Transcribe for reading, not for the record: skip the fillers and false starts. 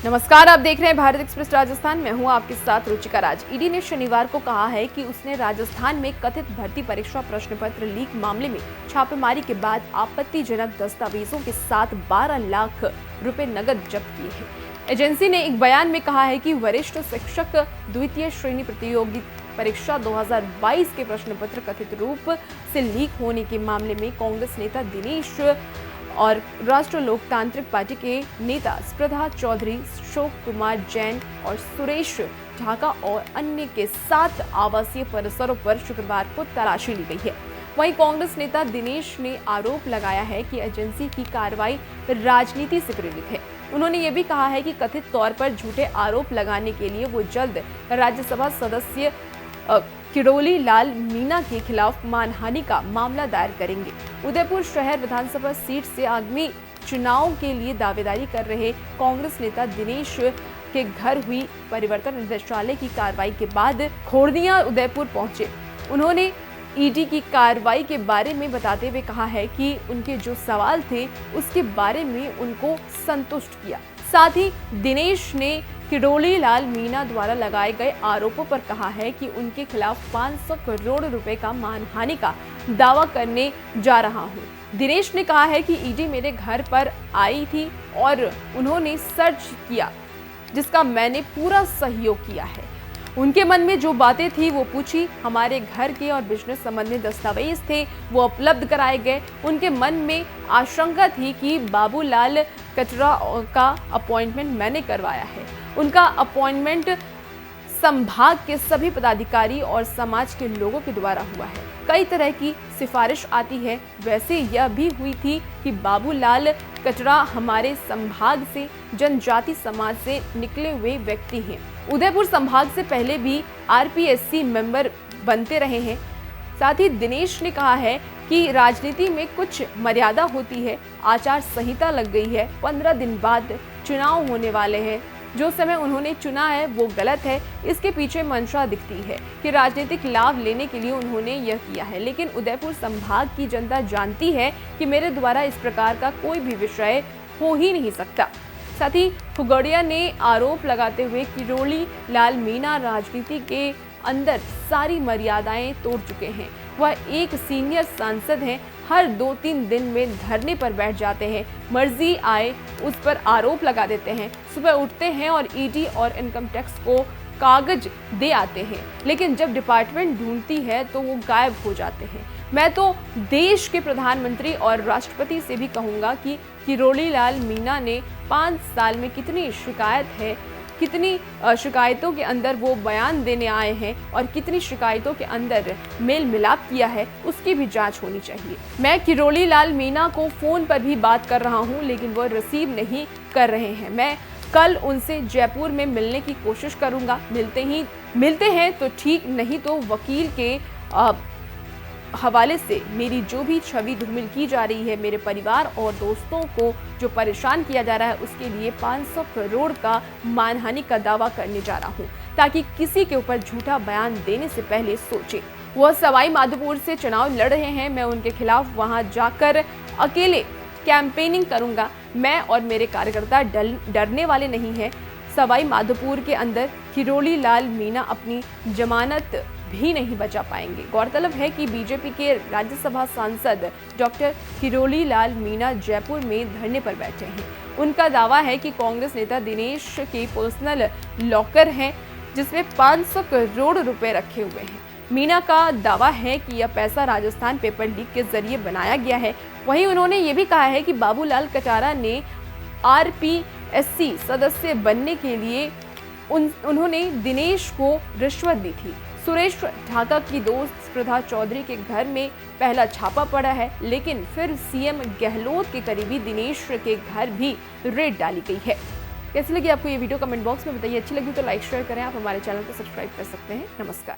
नमस्कार, आप देख रहे हैं भारत एक्सप्रेस राजस्थान। मैं हूं आपके साथ रुचिका राज। ईडी ने शनिवार को कहा है कि उसने राजस्थान में कथित भर्ती परीक्षा प्रश्न पत्र लीक मामले में छापेमारी के बाद आपत्तिजनक दस्तावेजों के साथ 12 लाख रुपए नकद जब्त किए हैं। एजेंसी ने एक बयान में कहा है कि वरिष्ठ शिक्षक द्वितीय श्रेणी प्रतियोगी परीक्षा 2022 के प्रश्न पत्र कथित रूप से लीक होने के मामले में कांग्रेस नेता दिनेश और राष्ट्र लोकतांत्रिक पार्टी के नेता स्प्रधा चौधरी, अशोक कुमार जैन और सुरेश ढाका और अन्य के 7 आवासीय परिसरों पर शुक्रवार को तलाशी ली गई है। वहीं कांग्रेस नेता दिनेश ने आरोप लगाया है कि एजेंसी की कार्रवाई राजनीति से प्रेरित है। उन्होंने ये भी कहा है कि कथित तौर पर झूठे आरोप लगाने के लिए वो जल्द राज्यसभा सदस्य किरोड़ी लाल मीणा के खिलाफ मानहानि का मामला दायर करेंगे। उदयपुर शहर विधानसभा सीट से आगामी चुनाव के लिए दावेदारी कर रहे कांग्रेस नेता दिनेश के घर हुई परिवर्तन निदेशालय की कार्रवाई के बाद खोड़िया उदयपुर पहुंचे। उन्होंने ईडी की कार्रवाई के बारे में बताते हुए कहा है कि उनके जो सवाल थे उसके बारे में उनको संतुष्ट किया। साथ ही दिनेश ने किरोड़ी लाल मीणा द्वारा लगाए गए आरोपों पर कहा है कि उनके खिलाफ 500 करोड़ रुपए का मानहानि का दावा करने जा रहा हूं। दिनेश ने कहा है कि ईडी मेरे घर पर आई थी और उन्होंने सर्च किया, जिसका मैंने पूरा सहयोग किया है। उनके मन में जो बातें थी वो पूछी। हमारे घर के और बिजनेस संबंधी दस्तावेज थे, वो उपलब्ध कराए गए। उनके मन में आशंका थी कि बाबूलाल कचरा का अपॉइंटमेंट मैंने करवाया है। उनका अपॉइंटमेंट संभाग के सभी पदाधिकारी और समाज के लोगों के द्वारा हुआ है। कई तरह की सिफारिश आती है। वैसे यह भी हुई थी कि बाबूलाल कचरा हमारे संभाग से जनजाति समाज से निकले हुए व्यक्ति हैं। उदयपुर संभाग से पहले भी आरपीएससी मेंबर बनते रहे हैं। साथ ही दिनेश ने कहा है कि राजनीति में कुछ मर्यादा होती है। आचार संहिता लग गई है। 15 दिन बाद चुनाव होने वाले हैं। जो समय उन्होंने चुना है वो गलत है। इसके पीछे मंशा दिखती है कि राजनीतिक लाभ लेने के लिए उन्होंने यह किया है। लेकिन उदयपुर संभाग की जनता जानती है कि मेरे द्वारा इस प्रकार का कोई भी विषय हो ही नहीं सकता। साथ ही खोड़िया ने आरोप लगाते हुए किरोड़ी लाल मीणा राजनीति के अंदर सारी मर्यादाएं तोड़ चुके हैं। वह एक सीनियर सांसद हैं। हर 2-3 दिन में धरने पर बैठ जाते हैं। मर्जी आए उस पर आरोप लगा देते हैं। सुबह उठते हैं और ईडी और इनकम टैक्स को कागज दे आते हैं, लेकिन जब डिपार्टमेंट ढूंढती है तो वो गायब हो जाते हैं। मैं तो देश के प्रधानमंत्री और राष्ट्रपति से भी कहूंगा कि किरोड़ी लाल मीणा ने 5 साल में कितनी शिकायत है, कितनी शिकायतों के अंदर वो बयान देने आए हैं और कितनी शिकायतों के अंदर मेल मिलाप किया है, उसकी भी जांच होनी चाहिए। मैं किरोड़ी लाल मीणा को फोन पर भी बात कर रहा हूं, लेकिन वो रिसीव नहीं कर रहे हैं। मैं कल उनसे जयपुर में मिलने की कोशिश करूंगा। मिलते हैं तो ठीक, नहीं तो वकील के हवाले से मेरी जो भी छवि धूमिल की जा रही है, मेरे परिवार और दोस्तों को जो परेशान किया जा रहा है, उसके लिए 500 करोड़ का मानहानि का दावा करने जा रहा हूं, ताकि किसी के ऊपर झूठा बयान देने से पहले सोचे। वह सवाई माधोपुर से चुनाव लड़ रहे हैं। मैं उनके खिलाफ वहां जाकर अकेले कैंपेनिंग करूंगा। मैं और मेरे कार्यकर्ता डरने वाले नहीं हैं। सवाई माधोपुर के अंदर किरोड़ी लाल मीणा अपनी जमानत भी नहीं बचा पाएंगे। गौरतलब है कि बीजेपी के राज्यसभा सांसद डॉक्टर किरोड़ी लाल मीणा जयपुर में धरने पर बैठे हैं। उनका दावा है कि कांग्रेस नेता दिनेश के पर्सनल लॉकर हैं, जिसमें 500 करोड़ रुपए रखे हुए हैं। मीणा का दावा है कि यह पैसा राजस्थान पेपर लीक के जरिए बनाया गया है। वहीं उन्होंने ये भी कहा है कि बाबूलाल कचारा ने आरपीएससी सदस्य बनने के लिए उन्होंने दिनेश को रिश्वत दी थी। सुरेश ढाका की दोस्त स्प्रधा चौधरी के घर में पहला छापा पड़ा है, लेकिन फिर सीएम गहलोत के करीबी दिनेश के घर भी रेड डाली गई है। कैसी लगी आपको ये वीडियो? कमेंट बॉक्स में बताइए। अच्छी लगी तो लाइक शेयर करें। आप हमारे चैनल को सब्सक्राइब कर सकते हैं। नमस्कार।